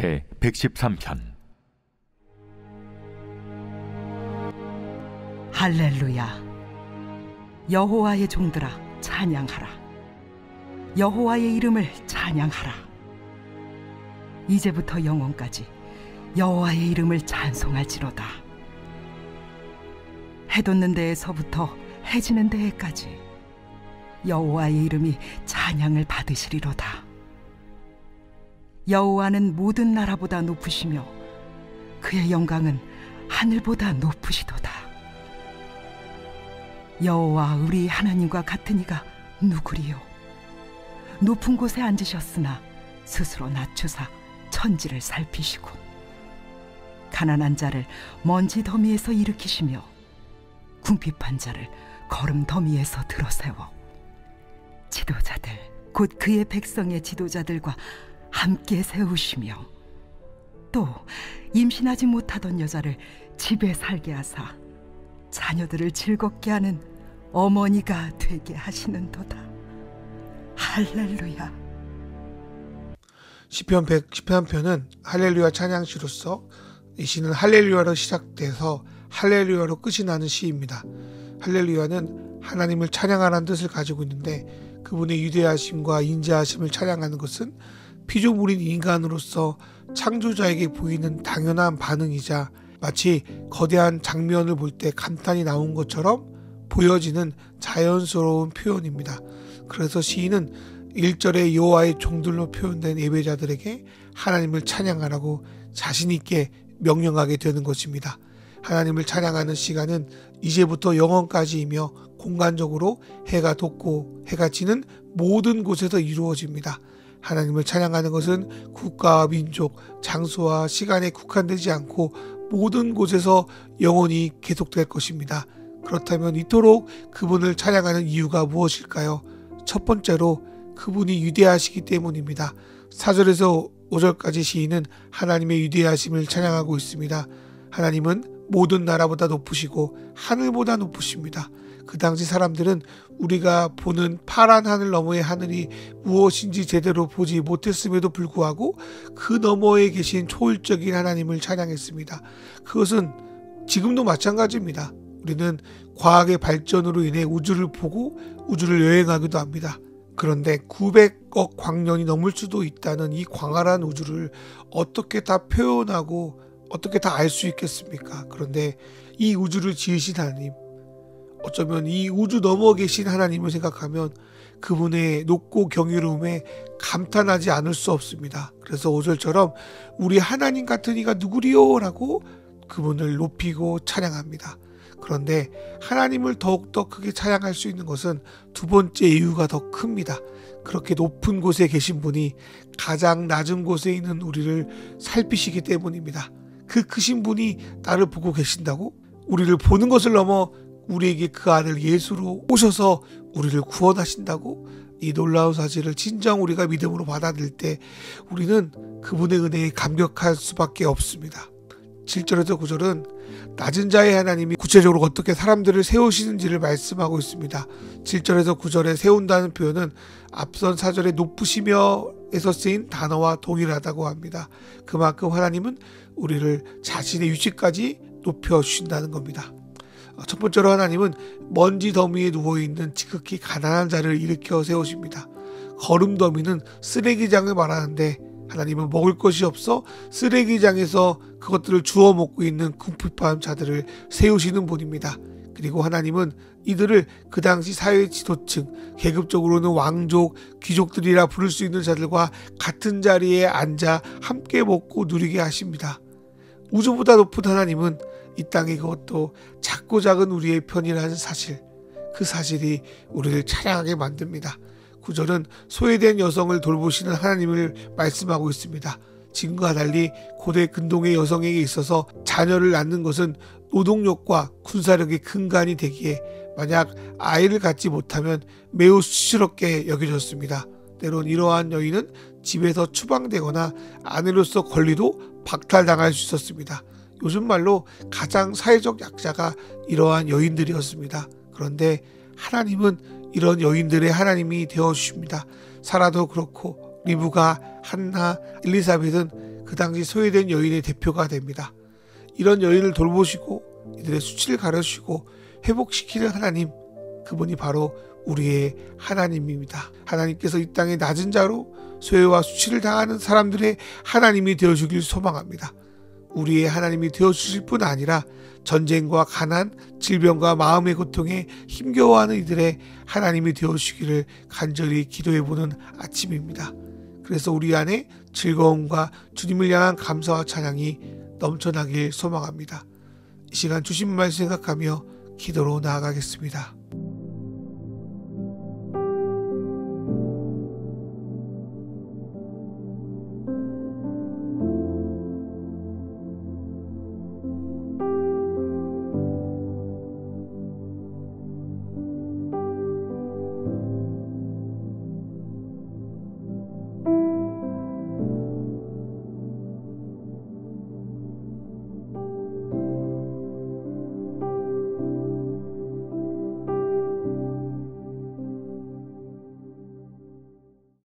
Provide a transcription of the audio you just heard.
제 113편. 할렐루야. 여호와의 종들아 찬양하라. 여호와의 이름을 찬양하라. 이제부터 영원까지 여호와의 이름을 찬송할지로다. 해 돋는 데에서부터 해 지는 데에까지 여호와의 이름이 찬양을 받으시리로다. 여호와는 모든 나라보다 높으시며 그의 영광은 하늘보다 높으시도다. 여호와 우리 하나님과 같은 이가 누구리요? 높은 곳에 앉으셨으나 스스로 낮추사 천지를 살피시고 가난한 자를 먼지 더미에서 일으키시며 궁핍한 자를 거름 더미에서 들어세워 지도자들 곧 그의 백성의 지도자들과 함께 세우시며 또 임신하지 못하던 여자를 집에 살게 하사 자녀들을 즐겁게 하는 어머니가 되게 하시는도다. 할렐루야. 시편 113편은 할렐루야 찬양시로서 이 시는 할렐루야로 시작돼서 할렐루야로 끝이 나는 시입니다. 할렐루야는 하나님을 찬양하라는 뜻을 가지고 있는데, 그분의 위대하심과 인자하심을 찬양하는 것은 피조물인 인간으로서 창조자에게 보이는 당연한 반응이자 마치 거대한 장면을 볼 때 감탄이 나온 것처럼 보여지는 자연스러운 표현입니다. 그래서 시인은 1절에 여호와의 종들로 표현된 예배자들에게 하나님을 찬양하라고 자신 있게 명령하게 되는 것입니다. 하나님을 찬양하는 시간은 이제부터 영원까지이며 공간적으로 해가 돋고 해가 지는 모든 곳에서 이루어집니다. 하나님을 찬양하는 것은 국가와 민족, 장소와 시간에 국한되지 않고 모든 곳에서 영원히 계속될 것입니다. 그렇다면 이토록 그분을 찬양하는 이유가 무엇일까요? 첫 번째로 그분이 위대하시기 때문입니다. 4절에서 5절까지 시인은 하나님의 위대하심을 찬양하고 있습니다. 하나님은 모든 나라보다 높으시고 하늘보다 높으십니다. 그 당시 사람들은 우리가 보는 파란 하늘 너머의 하늘이 무엇인지 제대로 보지 못했음에도 불구하고 그 너머에 계신 초월적인 하나님을 찬양했습니다. 그것은 지금도 마찬가지입니다. 우리는 과학의 발전으로 인해 우주를 보고 우주를 여행하기도 합니다. 그런데 900억 광년이 넘을 수도 있다는 이 광활한 우주를 어떻게 다 표현하고 어떻게 다 알 수 있겠습니까? 그런데 이 우주를 지으신 하나님, 어쩌면 이 우주 넘어 계신 하나님을 생각하면 그분의 높고 경이로움에 감탄하지 않을 수 없습니다. 그래서 5절처럼 우리 하나님 같은 이가 누구리요? 라고 그분을 높이고 찬양합니다. 그런데 하나님을 더욱더 크게 찬양할 수 있는 것은 두 번째 이유가 더 큽니다. 그렇게 높은 곳에 계신 분이 가장 낮은 곳에 있는 우리를 살피시기 때문입니다. 그 크신 분이 나를 보고 계신다고? 우리를 보는 것을 넘어 우리에게 그 아들 예수로 오셔서 우리를 구원하신다고? 이 놀라운 사실을 진정 우리가 믿음으로 받아들일 때 우리는 그분의 은혜에 감격할 수밖에 없습니다. 7절에서 9절은 낮은 자의 하나님이 구체적으로 어떻게 사람들을 세우시는지를 말씀하고 있습니다. 7절에서 9절에 세운다는 표현은 앞선 4절에 높으시며에서 쓰인 단어와 동일하다고 합니다. 그만큼 하나님은 우리를 자신의 위치까지 높여주신다는 겁니다. 첫 번째로 하나님은 먼지 더미에 누워있는 지극히 가난한 자를 일으켜 세우십니다. 거름 더미는 쓰레기장을 말하는데 하나님은 먹을 것이 없어 쓰레기장에서 그것들을 주워 먹고 있는 궁핍한 자들을 세우시는 분입니다. 그리고 하나님은 이들을 그 당시 사회 지도층, 계급적으로는 왕족, 귀족들이라 부를 수 있는 자들과 같은 자리에 앉아 함께 먹고 누리게 하십니다. 우주보다 높은 하나님은 이 땅의 그것도 작고 작은 우리의 편이라는 사실, 그 사실이 우리를 찬양하게 만듭니다. 9절은 소외된 여성을 돌보시는 하나님을 말씀하고 있습니다. 지금과 달리 고대 근동의 여성에게 있어서 자녀를 낳는 것은 노동력과 군사력의 근간이 되기에 만약 아이를 갖지 못하면 매우 수치스럽게 여겨졌습니다. 때론 이러한 여인은 집에서 추방되거나 아내로서 권리도 박탈당할 수 있었습니다. 요즘 말로 가장 사회적 약자가 이러한 여인들이었습니다. 그런데 하나님은 이런 여인들의 하나님이 되어주십니다. 사라도 그렇고 리브가, 한나, 엘리사벳은 그 당시 소외된 여인의 대표가 됩니다. 이런 여인을 돌보시고 이들의 수치를 가려주시고 회복시키는 하나님, 그분이 바로 우리의 하나님입니다. 하나님께서 이 땅의 낮은 자로 소외와 수치를 당하는 사람들의 하나님이 되어주길 소망합니다. 우리의 하나님이 되어주실 뿐 아니라 전쟁과 가난, 질병과 마음의 고통에 힘겨워하는 이들의 하나님이 되어주시기를 간절히 기도해보는 아침입니다. 그래서 우리 안에 즐거움과 주님을 향한 감사와 찬양이 넘쳐나길 소망합니다. 이 시간 주신 말씀 생각하며 기도로 나아가겠습니다.